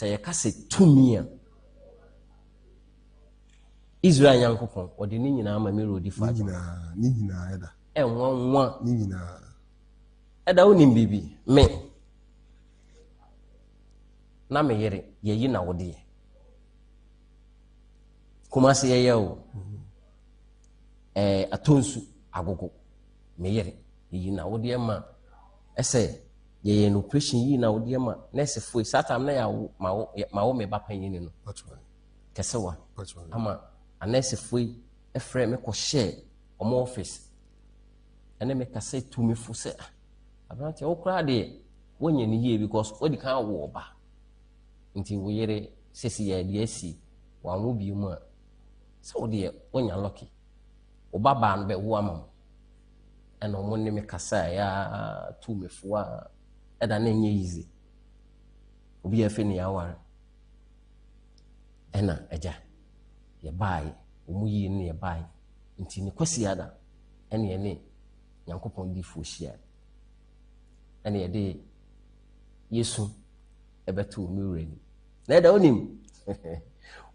say yakase tumia Israel yankopon odi ni nyina ama me rodi fa ni nyina eda enwa ni nyina eda wonim bibi me na me yere yeyi na wode kuma se yeye o atonsu agogo me yere yeyi na wode ma ese yeye no operation yi na wode ma nurse foi satam na ya ma wo me ba panyin no kesewa ama anese foi efre me ko share omo office ene me ka say to me fo say abranti wo kra de wonya ni yie because odi kan wo ba nti wo yere sesi ya de asi wanwo bi mu a so de wonya lucky wo baba no be wo amam ene omo ne me kasa ya to me fo a eda na nye easy obi afi ni aware ena eja ye bai omu yi ne ye bai nti ne kwasi ada ene ne Yankopon di fo hia ene ye de Yesu ebeto mireni na da onim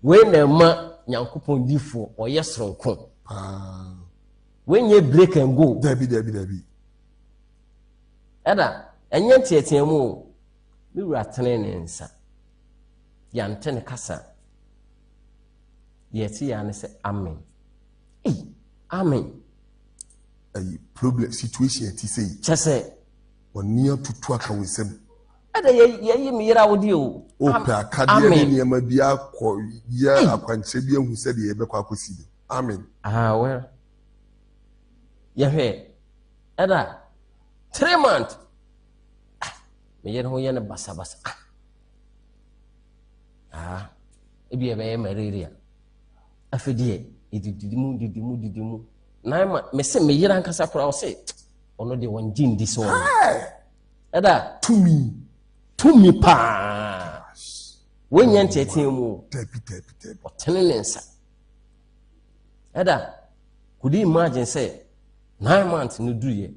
we na ma Yankopon di fo oye sronko when ye break and go dabi ada enye tietemu mi wura tene ne nsa ya ntene kasa yeti ya ne se amen amen a problem situation ti say chese onia tutu aka wesem ada ye mi yira wodi o pa akade ne niam bia akọ ya akwanche bia hu se de ye be kwa akosi amen well ya he ada 3 months me yere ho ye ne basa ebi e be malaria afedie ididimu na ma me se me yira nkasa kora o se ono de won jindi so eda tumi pa wonya ntetem mu tepi otene nensa eda could you imagine say 9 months no duye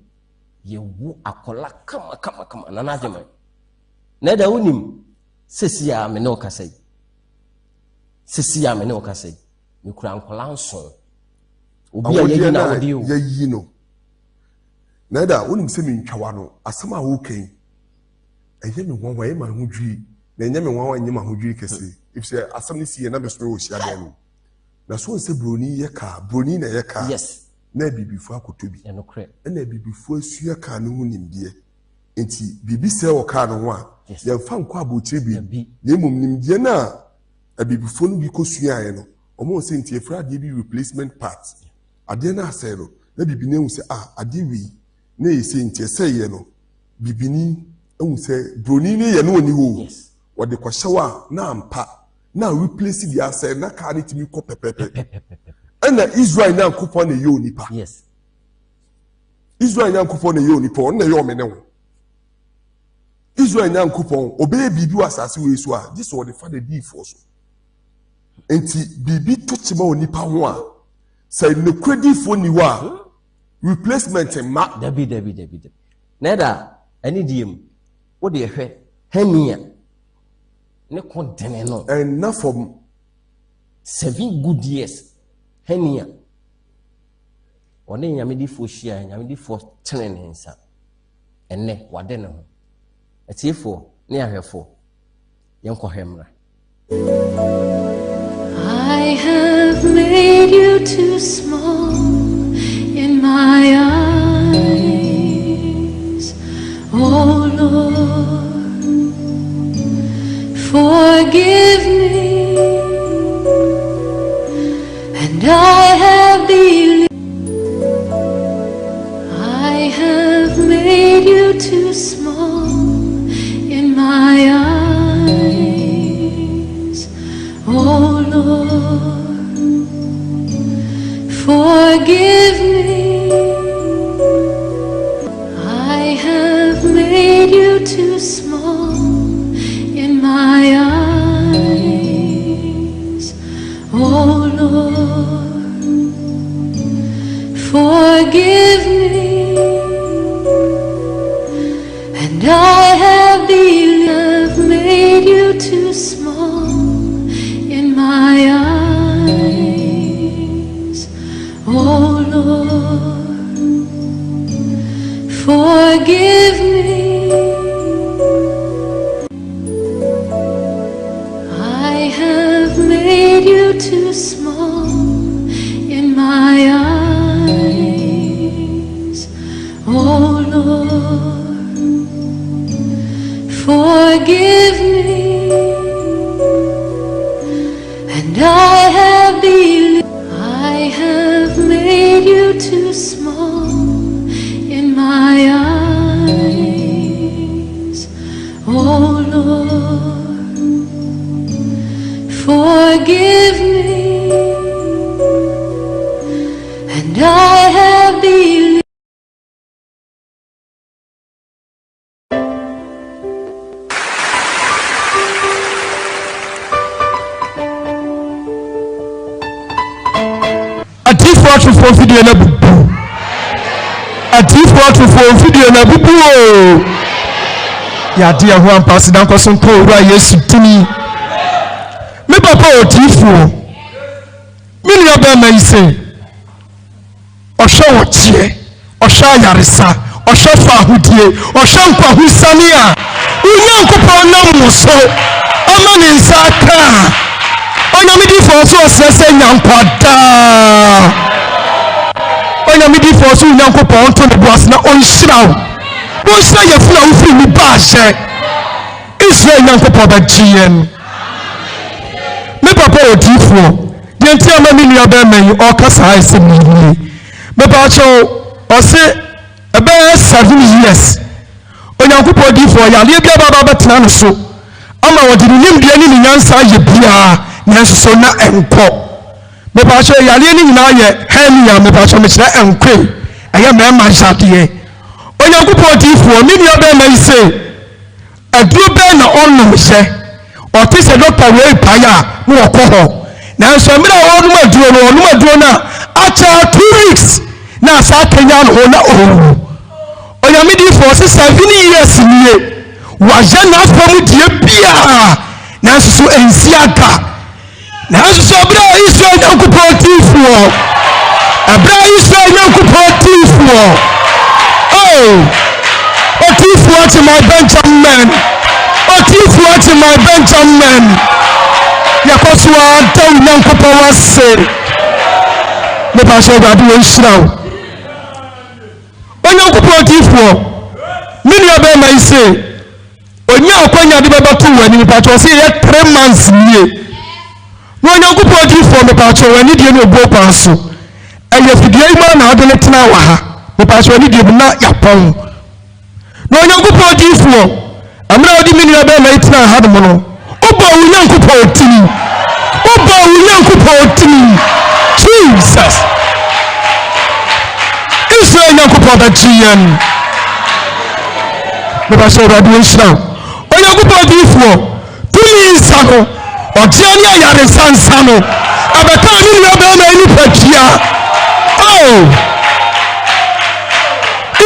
ye wu akola kama na najema na da wonim sesia me ne okasai me kura ankola nso obi a yeyi na wodi o yeyi no na da wonim se me ntwawa no asema wo kan eye me won waye ma ho dwi na enye me won waye ma ho dwi kese if say asem ni sie na be so wo hia dem na so nse broni ye ka broni na ye ka yes na bibifo akotobi enokre na bibifo asua ka no ho nimde enti bibi se wo ka no ho a ye fa nkwa abotire bi na emum nimde na abibifo no bi kosua aye no omo se nti efra de bi replacement parts ade na ase no na bibini hu se ade wi na yese nti ese ye no bibini hu se broni ne ye no oni ho wo de kwahyewa na ampa na replace the ase na ka ne timi ko pepepe ana Israel na kupon na ye onipa yes Israel na kupon na ye onipa on na ye omene ho Israel na kupon obeye bibi wasase we so a this what the father did for so enti bibi tochima onipa ho a say ne kredifo ni wa replacement ma dabi na da ani diem wo de hwe Hernia ne kontene no and na from 7 good years Hernia one nyame di fo hia nyame di fo tene ne nsa enne wade ne ho etiefo ne ahwefo yenko hemra I have made you too small in my eyes, oh Lord, forgive me, and I have believed. I have made you too small in my eyes, oh Lord, forgive me. I have made you too small in my eyes, oh Lord, forgive me, and I have believed. For video na bubu ati for video na bubu o ya dia ho ampase dan koso nko owura Yesu tini me papa otifo me ni oba ma ise ohwe wotie ohwe ayaresa ohwe fa ahudie ohwe nkwa husani a unyankopon na muso ama ni nsaka onyamidifo so osese nyankwada onyamidi for so nyankopon to ne boas na onhyiraw onhyira yefuna ufiri ni baahye Israel nyankopon ba gien me papa otifo de ntia ma minu aba man o kasa ise mi me pa cho o se ebe 7 years onyankopon otifo ya le bia baba betena no so ama wodi nimdie ni nyansa ye bia nyanso so na enko me pa cho yale ni nyina ye Hernia me pa cho me kire enkwe eye me ma jade onyankopon tifo mi ni oba ma ise aduro be na onno hye o ti se doctor we paya no okoho na so mi na wonu aduro na acha 2 weeks na sa kenya no na onyamidi for 7 years nie wa je na fam die bia na so ensi aka na so bra Israel nyankopon tifo abra Israel nyankopon tifo o tifo at my Benjamin o tifo at my Benjamin yakoswa taw nyankopon wase me pa so gadu nhyiraw onyankopon tifo mini oba ma ise onya akwanya de baba tu wani pa to se ye 3 months nie no onyankopon tifo me pa to wani de no obo kwa so eye fidie ima na ode letena wa ha me pa so wani de na yapon no onyankopon tifo amra odi mini oba ma itena ha de mo no obo onyankopon tini Jesus Israel nyankopon ba gien me pa so radio nhyira onyankopon tifo tumi nsano otiani ayare sansano abeka ni oba ma ni pakia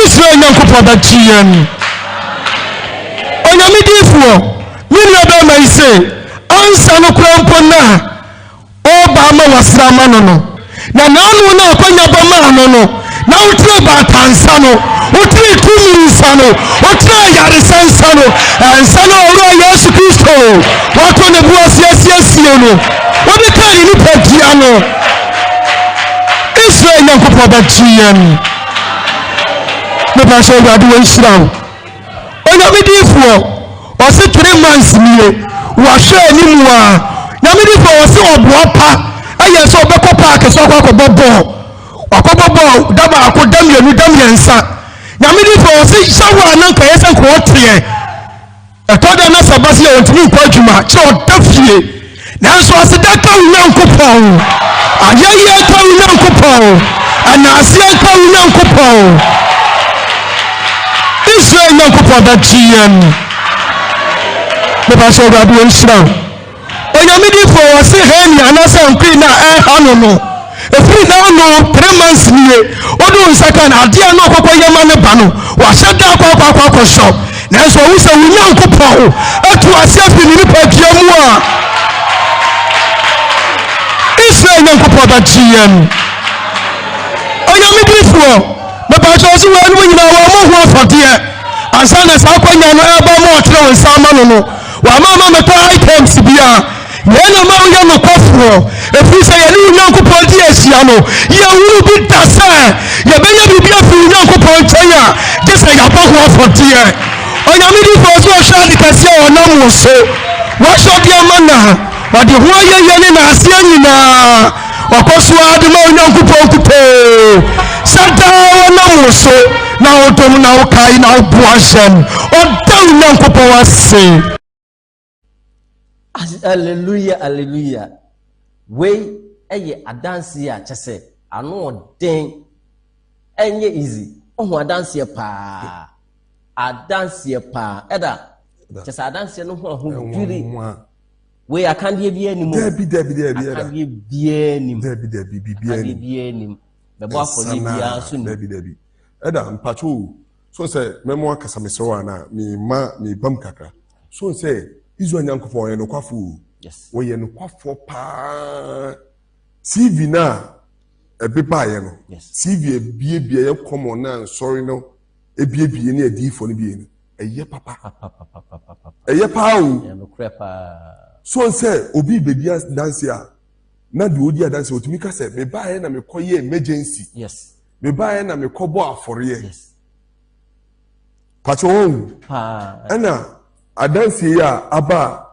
Israel nyankopon ba gien onyamidifo ni oba ma ise ansa no krampo na oba ma wasrama no na nanu na akwanya ba ma no na utire ba tansa no utire tumi nsano utire ayare sansano ansano oro Yesu Kristo wato ne buasiesie no wode kan ni pagia no Israel nyankopon ba gien me ba so gadu nhyiraw onyamidifo o se 3 months nie wa hwe ni mu a nyamidifo o se oboapa aye so obekopa akeso akwakobobo wakobobo daba akodamienu damiensa nyamidifo o se shawa na nka yesen ko otie etoda na sabasi o ntimi ko adwuma che odafie nanso asedaka unyankopon ayeye ka unyankopon anase ka unyankopon Israel nyankopon da gien me pa so gadu nhyira onyamidifo o se Hernia na se nkwi na hano efiri na no 3 months nie odu nsaka na ade na okoko yema ne ba no wa hyeda akwa shop na so wo se unyankopon atu asiafi ni pakia mu a Israel nyankopon da gien onyamidifo me pa so se wa no nyina wa mo ho afode ansana sa kwanya no eba mo otre nsama no wa mama me ko items bia yena ma uya no kofro efisa ye ni nyankopon di asia no ye wuru bi dasa ye benya bibia fi nyankopon kyanya gese ya ba ho afode onyamidi fo so shadi kase o na mo so wa shodi amana wa de ho ye ni na asia nyina wakoso ade ma nyankopon kuto sada o na mo so na otom na okai na obuasem o da nyankopon wase. Hallelujah, hallelujah. we eye adanse a kyese ano den enye easy ohu adanse pa adanse pa eda kyese adanse no ho dwiri we akandie bia ni mu Debi akandie bia ni mu Debi bia ni mu bebo afori bia so ni Debi eda mpacho so say memo akasa mesewa na me bam kakra so say izu anyankofo ye no kwafo yes we ye no kwafo pa TV na ebeba ye no TV bie ye common na sorry no ebie ne adifo no bie no eye papa eye pa o ye no krepa so say obi bedia dance a na de odi dance otumi ka say me ba ye na me koye emergency yes me ba ye na me kobo afore ye yes pacho pa ana adanse ya aba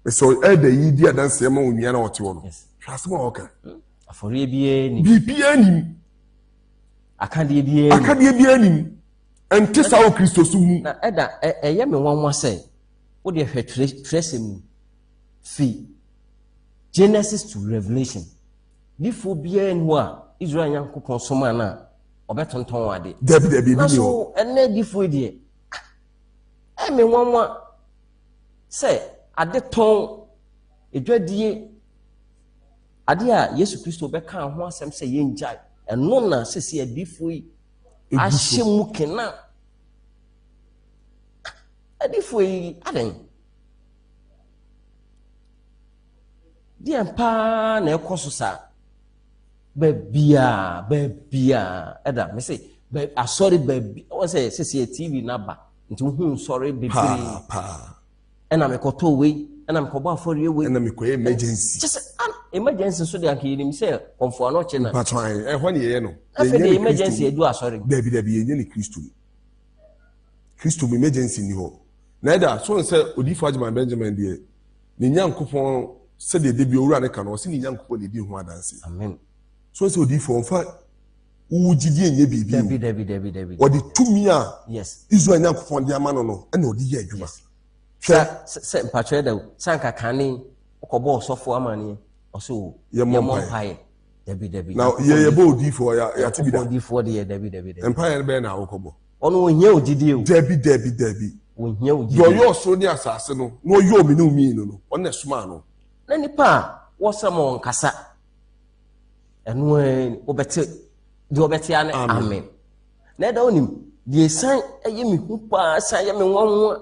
so eda yi di adanse ma onua na wote wo no hwasema oka afori bia ni bibia nim akandie bia nim ente sawo kristo su mu na eda eye me nwanwa say wo de hwe tresem fi Genesis to Revelation before bia ni wa Israel yankopon soma na obetonton ade Debi na so ene before de me nwanwa say ade ton edwadie ade a Yesu Kristo beka ho asem say yenjai eno na sese adifo yi ahye mu kena adifo yi aden die mpa na ekoso sa babia eda me say asori babi o say sese TV na ba nti hu sorry bebiri ena me koto we ena me kobo afori we ena me koye emergency just an emergency so de akiri mi say komfo no che na patwan ho ne ye no ye emergency edu asori Debi yenye ni Kristo emergency ni ho na eda so say odifo agema Benjamin de ni nyankopon se de bi owura ne ka no se ni nyankopon de di ho adanse amen so say odifo mfa ugidi enye bibi Debi odi tumi a yes Israel nyankopon de ama no ena odi ye adwuma se mpatwe da sanka kane okobo osofo amane oso ye mompae Debi now ye bo odifo ya tibida odifo de Debi empire be na okobo ono ohia ogidi o Debi ohia ogidi yo so ni asase no no yo mi no mi no on suma no na nipa wo samo nkasa eno obete de obete ane amen na da onim de san eye mi hu pa san ye me wonwo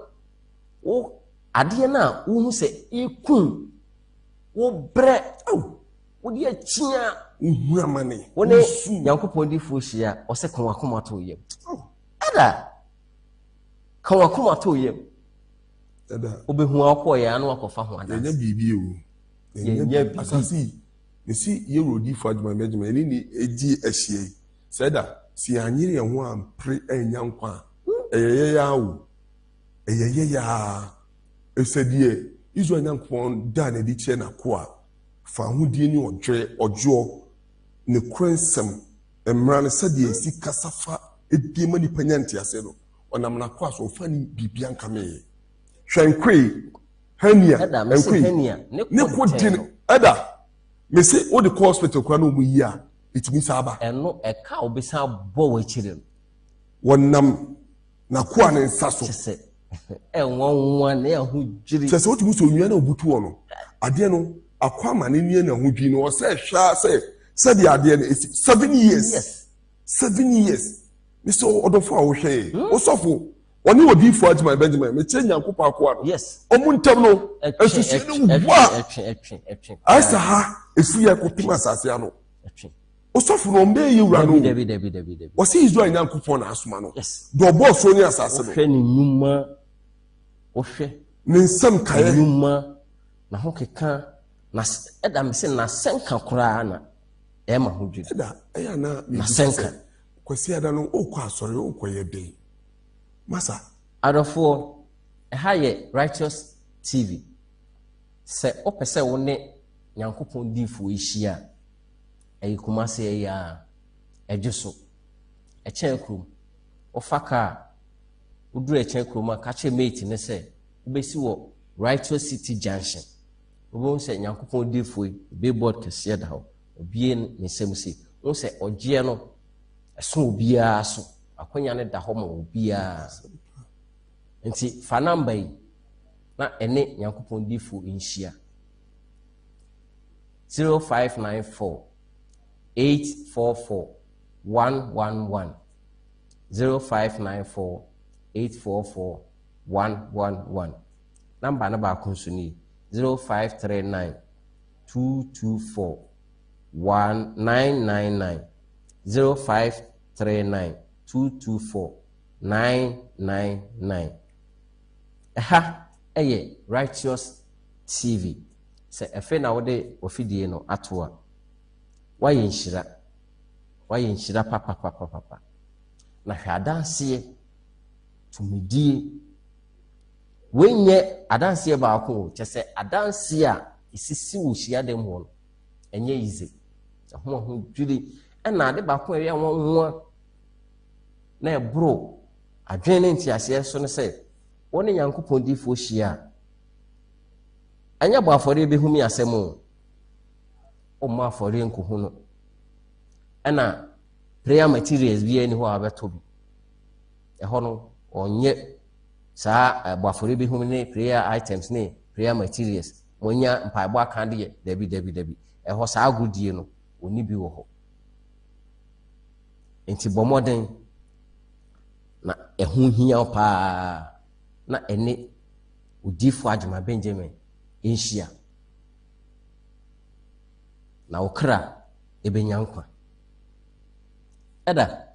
wo ade na wo hu se ikun wo bre wo de achia uhu amane wo ne yankopon di fohia o se kan wakoma to yem ada kan wakoma to yem ada obehu akoye anu akofa ho ada enya bibi o enya asasi esi ye rodi fadma mejima ni eji ehie seda si anyire ho ampre enya nkwa eyeye yawo eyeye ya esedie izo enya nkwa da na di che na ko a fa hodie ni ojo ne krensem emran sede esi kasafa edie mani panyanti ase no onam na ko aso fa ni bibia nkame hwenkwe Hernia ne ko din ada me say o the hospital kwa no mu yi a itimi saba eno eka obisa bo wachire wonnam na ko an nsaso se enwonwa na ahudwiri se o timi so nwia na obutu no ade no akwa ma ne nua na ahudwi no o se hwa se de ade no 7 years yes 7 years me so odofo a wo hwe o sofo oni odi fo agema Benjamin me che nyankopɔ akwa no yes omuntam no esusu ne wa asa ha esu ya kotima asase ano osofo no mbe yewura no Debi o se Israel nyankopɔ na asoma no yes do boss oni asase no hwe ni nyuma o hwe ne nsam kae nyuma na ho keka na eda me se na senka kura na e ma ho dwiri eda eya na senka kwasi ada no o kwa asɔre o kɔyɛ den masa adofo ha ye righteous TV se opese wo ne nyankopon difo ehia ayi kumase ya ejuso echen krum ofaka uduru echen krum aka che mate ne se ubesi wo righteous city junction Obo se Nyankopɔn defo billboard kese da ho. Obie ne nsɛm si. Wo se ogye no ɛso obiara so. Akonya ne da ho ma obiara. Nti fa number yi na ene Nyankopɔn defo inhyia. 0594 844 111 0594 844 111 number na ba konsuni 0539 224 1999 0539 224 999 Aha eye Righteous TV se efe na wode ofidie no atoa waye nhyira papa na hwe adanse tumidie wenye adanse baako kyese adanse a isisi wo hia dem ho no enye yize ho dwiri na ade baako ewe won na ebro adwene ntiase so ne se woni Nyankopɔn difo hia anya bo afore behumi asem o ma afore nkohu no na prayer materials bi ani ho abeto bi eho no onye saa bo afore behumi ne prayer items ne prayer materials monya mpaebo akande ye dabi eho saa agudie no oni bi wo ho enti bomoden na ehu hia pa na ene udifo Adwuma Benjamin enhia na okra ebenyankwa eda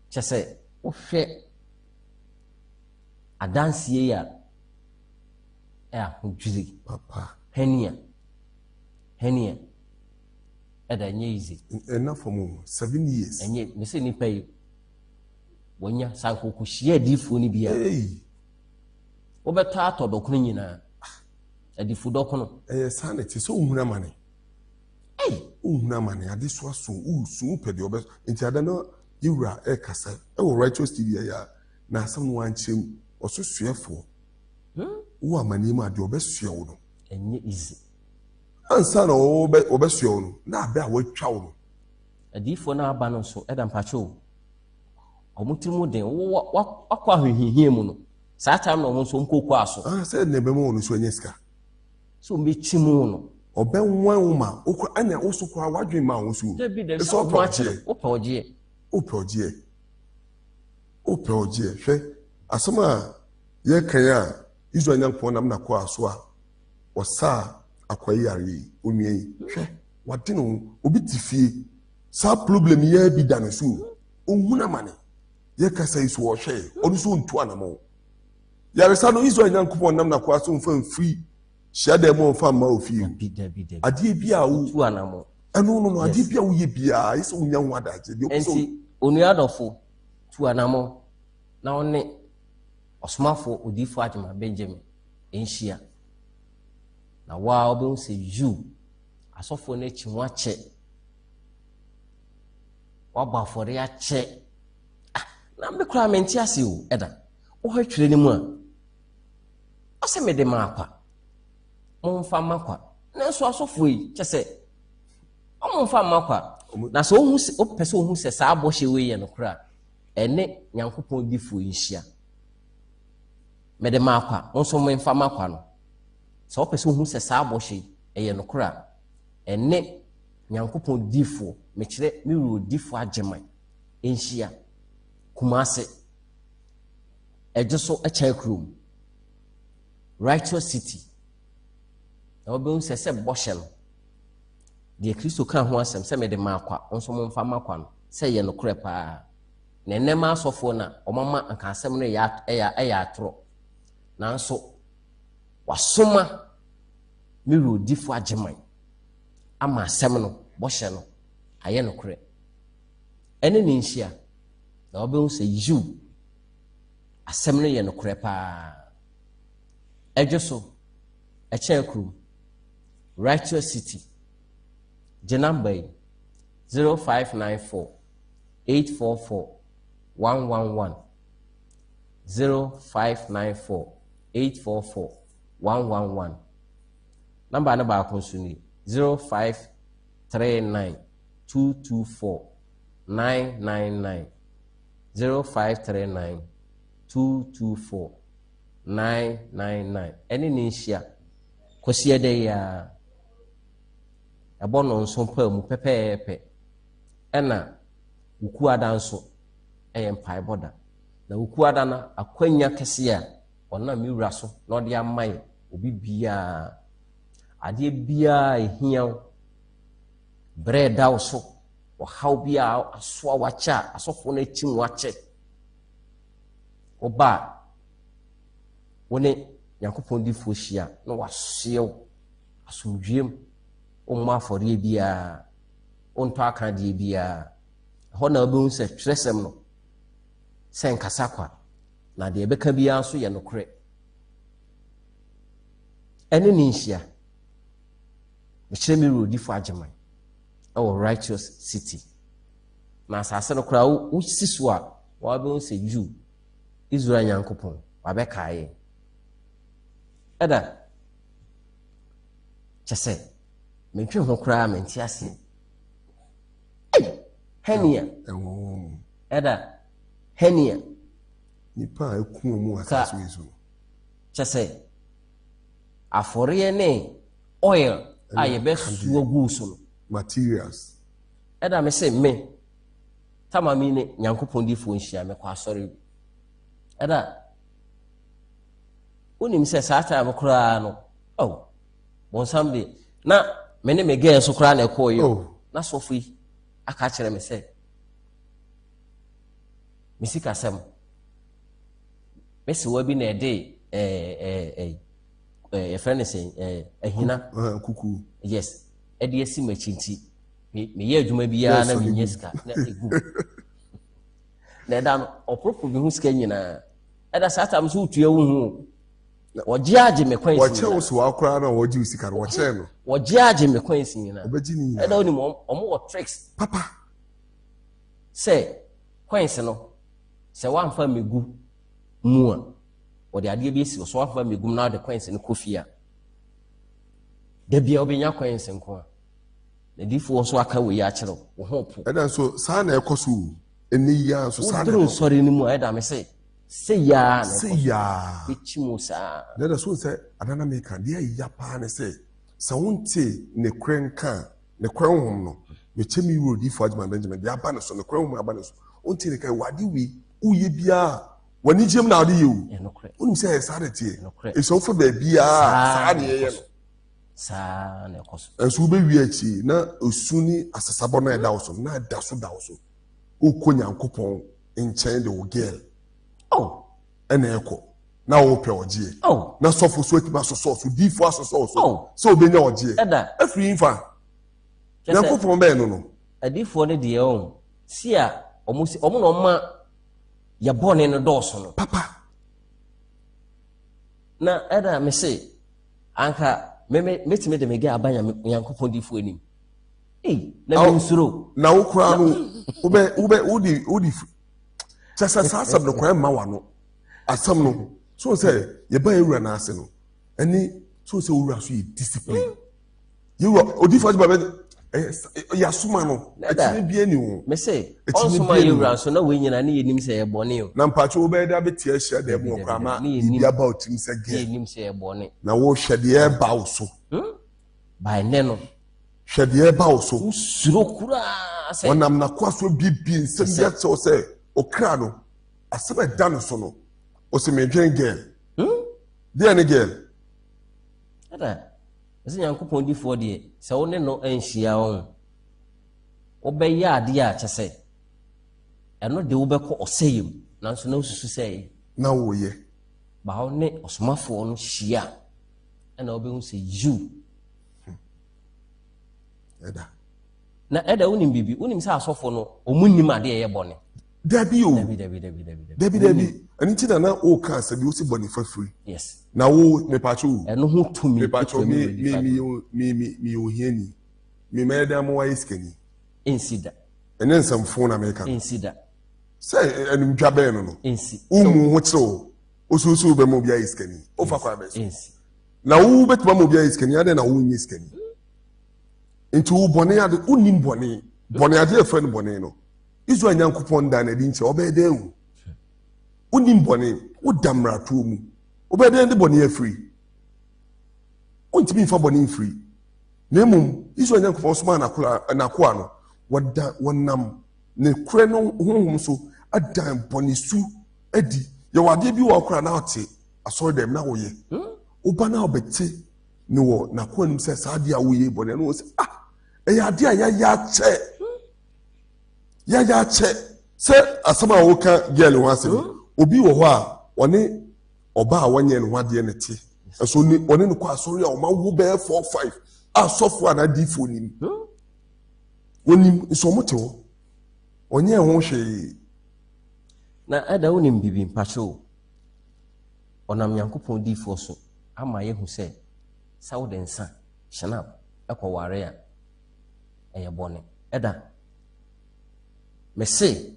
kyese wohwe adansie ya ahudwiri papa Hernia eda nye easy enough for 7 years enye me se nipa yi wonya sankoku hia difo ni bia obeto atodokunu nyina adifo dokono sanity so ohuna mane ohuna mane ade so aso usu pede obe nti ada no yewura kasa wo Righteous TV ya na asam no anchem ososuefo wo amane mu ade obesua wo no enye easy ansa na obesua wo no na abe a watwa wo no adifo na aba no so eda mpacho omutimu den wakwa ahwehihie mu no saa time no mo so nkokwa aso say na be mo no so enyeska so mbechimu no obenwan wo ma okwa ana wo so kwa wadwen ma wo so so opeoje hwe asoma ye kan a Israel Nyankopɔn nam na kwa aso a wasa akwayare onwie hwe wade no obi tifie sa problem ye bi da no so ohuna mane ye kasa iso wo hwe onu so ntu anamo yare sa no Israel Nyankopɔn nam na kwa aso mfa mfiri shade mo mfa ma ofi ade bia wo tu anamo no ade bia wo ye bia iso unya ho adaje de enti onuadofo tu anamo na one SOMAFO odifo Adwuma Benjamin enhia na wa obe se you asofo na chi ho ache wa ba fore ache na me kura menti ase o eda wo hwetwere ni mu a ase me de makwa momfa makwa na so asofo yi kyese momfa makwa na so ohu o pese ohu se saa bohye we ye no kura ene Nyankopɔn difo enhia me de makwa onso momfa makwa no so o pese ohu se saa bohye ye no kura ene Nyankopɔn difo me kire me ru difo ageman enhia Kumase ejoso echakrum Righteous City na obe se bohye no de KRISTO kan ho asem se me de makwa onso momfa makwa no se ye no kure pa na enema asofo na omama anka asem no ya atro nanso wasoma me ru difo ageman ama asem no bohye no aye no kure ene ni nhia na obe say you asem no ye no kure pa ejoso echakrum Righteous City Jenambay 0594 844 111 0594 844 111 number na ba konso ni 0539 224 999 0539 224 999 ene ni hia kosie de ya abono nso pa mu pepepe ena uku adanso mpae boda na uku adana akwanya kese a ona miwura so na ode amai obi bia ade bia ehia bread also o how bia aso wacha asofo na chim wache oba woni yakopon di fohia na wasiew asomdwem o ma afore bia onto aka de bia ho na obi unse tresem no sen kasakwa na de beka bia so ye nokre ene ni nhia mechemi rodi fo ageman our righteous city na asase no kra wo siso a wa be unse ju Israel yankopon wa be kae eda chese mentwe ho kra menti ase Hernia eda Hernia nipa eku mu asase yesu chese afore ne oil aye be suo gu so materials eda me se me tama mi ne yankopon di fo nhia me kwa asore eda unim se saata am kra no oh bon sambe na me ne me ge so kra na ekoyo na sofi aka kire me se misika sem mesi wa bi na ede friend say ehina kuku yes ede esi machinti me ye adwuma bia na me nyeska na egu na da no opropo bi hu ska nyina eda sata am so utua wu hu wojiaje me kwansi wache wo so akora na woji usika no wache no wojiaje me kwansi nyina obaji ni eda oni mo wo tricks papa say kwansi no se wamfa megu mu a ode ade bi esi so wamfa megu na de kwansi no kofia da bia obenya kwansi nko a na difo so aka we ya kire wo hopo eda so sa na ekoso eni ya so sa na sorry ni mu eda me say ya bichimusa eda so say adana me kan dia ya pa ne say sa wonte ne krenka ne krenhom no me chemi rodi for Adman Benjamin dia ba ne so ne krenhom aba ne so wonte ne kai wade wi uye bia wani jem na ade yewu unim say sa de tie e so for ba bia sa de ye no sa na ekoso enso be wi achi na osuni asasabo na eda so na da so okonya nkopon nchen de wo girl ene eko na wo pe ogie na sofo so etima so difo so so obenya ogie afri infa na nkopon be no adifo ne de o si a omo no ma ya bone no doso no papa na eda me say anka metime de mege abanya yankopon difo anim na nsuro na wo kura no udi chasa sasam no kwa ma wa no asam no so say ye ba ewura na ase no ani so say ewura so discipline you odi for ba ya suma no etime bia ni wo me say osuma ewura so na we nyina na yenim say ye bone o na mpacho wo be da beti ahia da mo kwa ma bia ba otim say ge yenim say ye bone na wo hwede e ba wo so by neno hwede e ba wo so suro kura say wonam na kwaso bibi nsem ya so say okra no asebe dan so no o se me dwen girl dey any girl ada ese yankopon di fo de se wo ne no anhia won wo be ya ade a chese eno de wo be ko oseyim nanso na osusu sei na wo ye ba wo ne osomafo no hia ena wo be hu se you eda na eda unim bibi unim se asofo no omunnim ade ye bone Debi o. Debi. Ani ti na o kan se bi o si boni for free. Yes. Na wo me pacho. Eno ho tumi. Me pacho mi o hiani. Me me da mo wa iskani. Insida. Enen sam phone America. Insida. Say enum dwa be no no. Insi. Umu ho kire o. O so be mo bia iskani. O fa kwa be so. Insi. na wo betima mo bia iskani ade na wo nyi iskani enti wo bone ade unim bone ade efa no bone no izo anyankopon da na di nche obede ewu unim bone wo damrato mu obede de bone afiri ontimi fa bone free nemum izo anyankopon soma na koa no wonam ne kure no honhom so adan bone su adi ye wade bi wo kora na ote asori dem na wo ye oba na obete ni wo na koa nim se saade a wo ye bone no se ya ade a ya che se asama wo ka girl ho ase obi wo ho a one oba a wanye ne ho ade ne te so ni one ne ko asori a o ma wo be 4-5 asofo ana difo nim wonim so mote wo onye ho hwe na ada wonim bibi mpacho onam yankopon difo so ama yehu se sawodensa shanap ekoware ya eye bone eda mese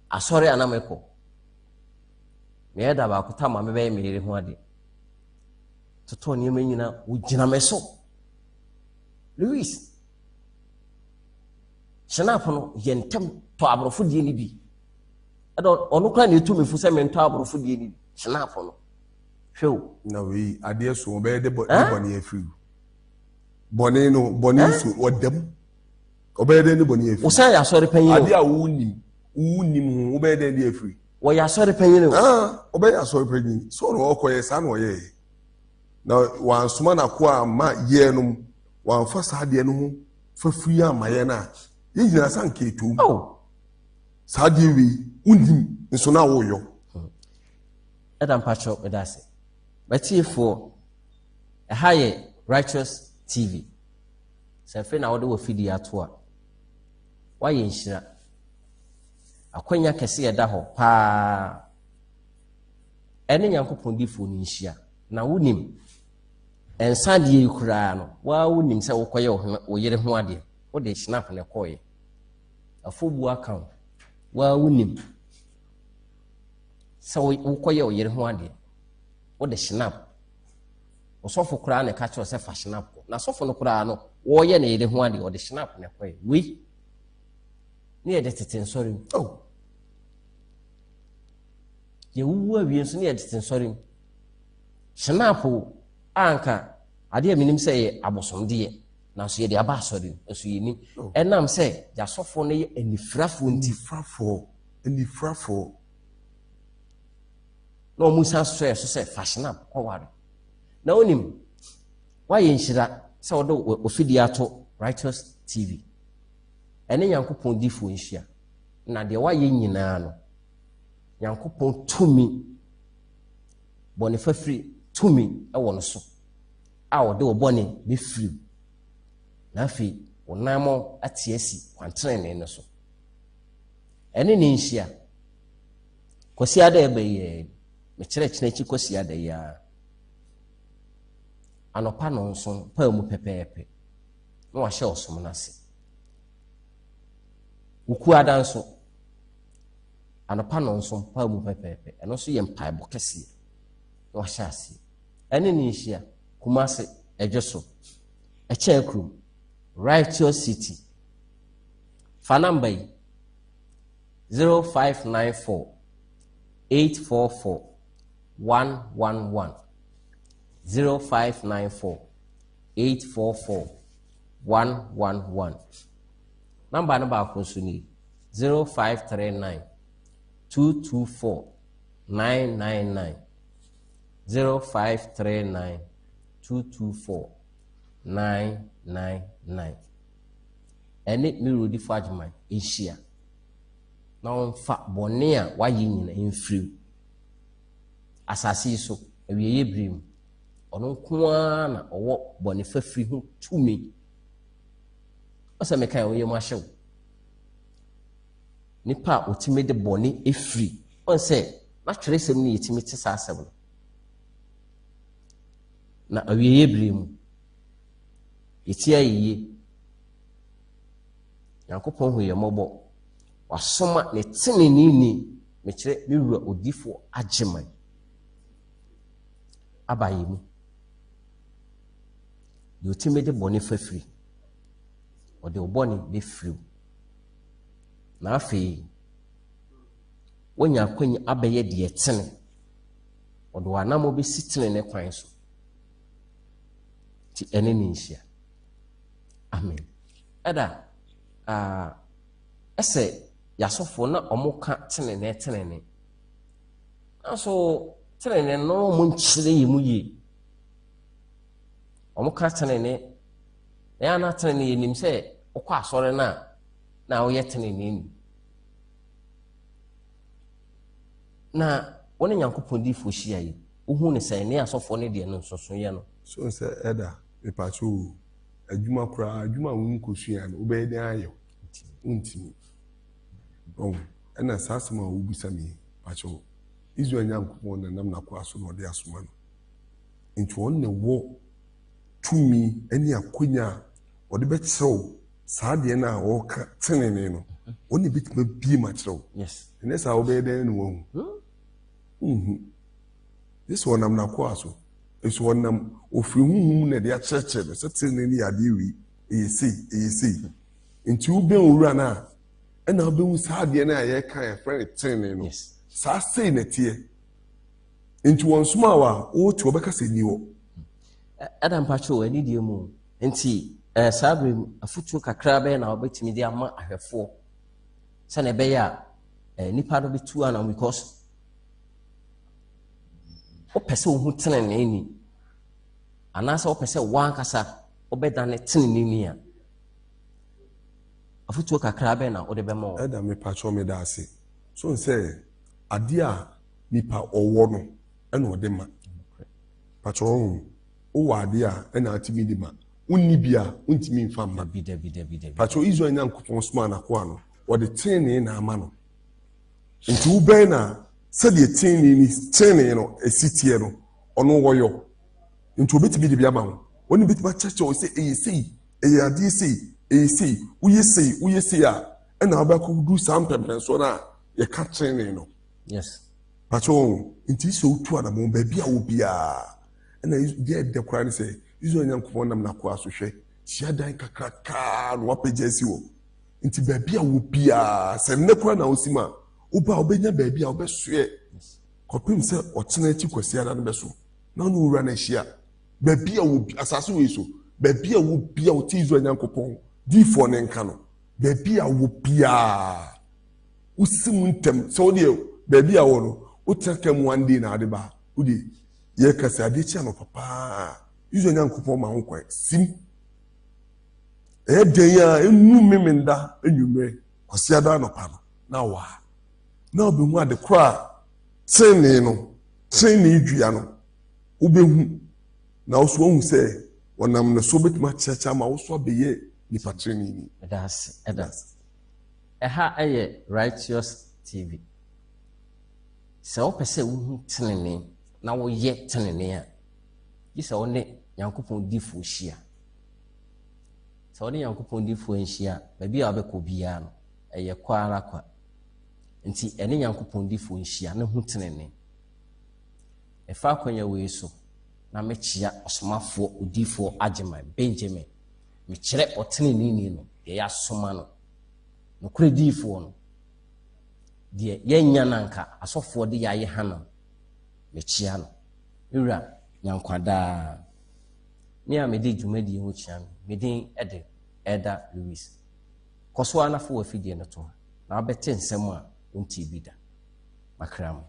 asori anameko me eda ba kuta ma me be mere ho ade toto ne nyina wugina meso Louis shanap no yentem to abrofo die ni bi edo onukra ne tu mefu se me nto abrofo die ni shanap no hwew na we ade so be de bone afiri bone no bone so odam obede ni bone afiri wo san ya sori panyin ade a wunim obede ni afiri wo ya sori panyin obede ya sori panyin so no okoye sa no ye na wan soma na ko ama ye no wan fa sa ade no ho fa firi ama ye na ye nyina san ketu sa ade wi unim nso na wo yo Adam Pacho Bedase. But for a higher righteous TV. Sefe na wode wo fidi ato a. Why inshira? Akwanya kese eda ho pa. Ene nyankopon difo ni nhia. Na wonim ensa de yikura no. Wa wonim se wokoye wo yere ho ade. Wo de snap ne koye. Afobu account. Wa wonim so wokoye wo yere ho ade. Wo de snap. Osofo kura ne ka cho se fa snap. Na sofo no kura no wo ye ne yere ho ade wo de snap ne koye. We ne ye de teten sorry. Ye wu awie so ne ye de teten sorry. Snap anka ade minim se ye abosomde na so ye de aba sorry. So ye ni enam se ya sofo ne ye anifrafo anifrafo no musa stress so say fashion up kware na onim why nshira say odo ofidi ato righteous TV ene yankopon difo nhia na de why nyina no yankopon tumi bone fafiri tumi e wono so a ode obone be free na fi onamo atiesi kwantrene ne so ene ne nhia kosi ada ebe ye me kire kosi ada ya anopa no nso pa mu pepepe no wa hye osom na se uku ada nso anopa no nso pa mu pepepe eno so ye mpaebo kese no wa hye ase ene ni nhia kumase ejeso eche krum righteous city fa number 0594 844 111 0594 844 111 number akonsuni 0539 224 999 0539 224 999 ene mirodi fajman ehia na onfa bone a waye nyina enfiri asase so awieye brim ono nkoa na owo bone fafiri ho tumi ose mekan wo yemu ahyew nipa otime de bone efiri on se na tweresem ni yetimi te sasem na awieye brim yetia yiye yankopon hu yemobo wasoma ne tene ni mekire miwura odifo ageman abaye mu the ultimate bone for free, or the bone be free. Now, when you are queen abeye the etene, or do anamo be sitting in a coin so. To any nincia. Amen. Eda, ese yasofo na omoka tenene. So tenene no munchire yimu yi. Omoka tenene ya na tenene yenim se okwa asore na oye tenene ni. Na woni Nyankopon di fo hia yi. Uhu ne se ne asofo ne de no nsoso ye no. So say Eda mepacho adwuma kura adwuma wo nkosua no obey den ayo untimi ena sasema wo bisa mi pacho Israel Nyankopon na nam na kwa so no de asoma no nti won ne wo tumi eni akonya wo de betsew saa de na wo ka tenene no woni bitima bi ma kyerɛw Yes. ene saa obey den no wo this one nam na kwa so eso wonam ofiri huhum na de akyerɛkyerɛ no sɛtene ni ade wi eyesi nti wo ben wura na ɛna wo ben saa de na yɛ kan yɛ friend tene no saa sei na tie nti won soma wa wo ti obɛka sɛ ni wo Adam pacho ani die mu nti sabre afutuo kakra bɛ na obetimi de ama ahwɛfo sɛ na bɛyɛ a nipa do betu ana because opese wo hu tenene ni anasa opese wan kasa obedane tenene ni a afutuo kakra be na ode be mo Eda me pacho me da ase so nse ade a nipa owo no ena ode ma pacho o wa ade a ena atimi di ma unni bia untimi mfa ma bi pacho Israel Nyankopon soma na ko ano ode tenene na ama no nti wo ben na sɛdeɛ tenene no esitie no ɔno wɔyɔ nti obetimi de bi ama ho oni betimi kyerɛkyerɛ o sɛ eyesei eyade sei uye sei a ɛna abɛkɔ du saa mpɛmpɛnso na yɛka tenene no yes pacho nti so tu ana mo ba bia wo bia ɛna deɛ de kora ne sɛ Israel Nyankopɔn nam na kɔ asohwɛ hyia dan kakraka no wapagya si wo nti ba bia wo bia sɛ ne kora na osima uba obenya baabi a obesoe kopim se otena chi kwasia da no beso na no wura na hia baabi a wo asase we so baabi a wo bia o ti Israel Nyankopon di fo ne nka no baabi a wo bia usim ntem so de baabi a wo no utakam one day na ade ba udi ye kasa ade chi no papa Israel Nyankopon ma ho kwa sim den ya enu memenda enwumre kwasia da no pa no na wa na obehu ade kra training no training dua no obehu na oso ohu se wonam no so betima chacha ma oso abeye nipa training ni that's eha eye righteous TV se o pese wo training na wo ye training a yi se one Nyankopon di fo hia se one Nyankopon di fo hia ba bia obekọ bia no eye kwara kwa nti ene Nyankopon di fo nhia na hu tenene efa kwanya we so na mechia osomafo odifo agema Benjamin mechire otenene ni no ye ya soma no no kredifo no de yenya nanka asofo de yaye hana mechia no ewura Nyankwada ni a mede dwumadi ho chia no medin Eda Louis koso anafo afidie no to na abete nsem a unti bida makram